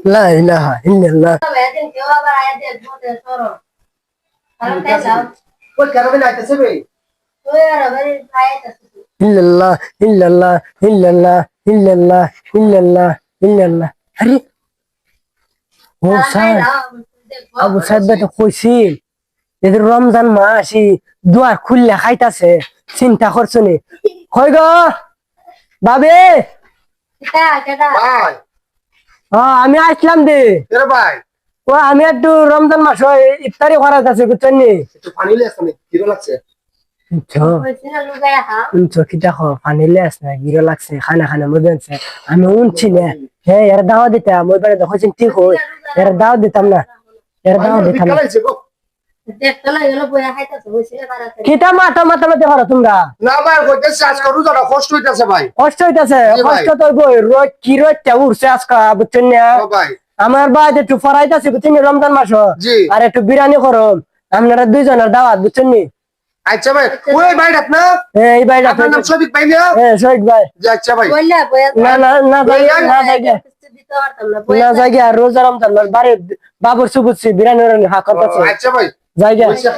লা ইলাহা ইল্লাল্লাহ। ইল্লাল্লাহ ইল্লাল্লাহ ইল্লাল্লাহ ইল্লাল্লাহ ইল্লাল্লাহ ইল্লাল্লাহ। আরে ও স্যার, আবু সাহেব তো কইছিল এদের রমজান মাসি দুয়ার খুললে খাইতাছে, চিন্তা করছো নি? কই গো বাবে? ভাই আমি আসলাম দে। এরে ভাই ও আমি একটু রমজান মাস ইফতারি করার আছে বুঝছেন নি? একটু পানি লে আসলে কিরো লাগছে চকিটা পানি লে আছে গিরো লাগছে, খানা খানা মজা আছে। আমি উনছি না, হ্যাঁ এর দাওয়া দিতাম, ওই বারে দেখছেন ঠিক হয়, এর দাওয়া দিতাম না, এর দাওয়া দিতাম না। লাগছে গো কিতা মাথা মাথা মাথা করো তোমরা? না ভাই কইতেছে আজকে রোজাটা কষ্ট হইতাছে ভাই। কষ্ট হইতাছে? জি ভাই। কষ্ট তো বই রোজ কি রোজটা উঠছে আজকা বুঝছেন না? ও ভাই আমার বাদ একটু ফরাইতাছে বুঝছেন নি রমজান মাস, জি। আর একটু বিরিয়ানি করো, আপনারা দুইজনের দাওয়াত বুঝছেন নি? আচ্ছা ভাই ওই ভাইটা না এই ভাইটা আপনার নাম সবিক ভাই না? হ্যাঁ শহীদ ভাই। জি আচ্ছা ভাই না না না জায়গা না জায়গা না জায়গা রোজা রমজান বাড়ির বাবুর সুবুচ্ছি বিরিয়ানি হা করতেছে আচ্ছা ভাই জায়গা। বলছে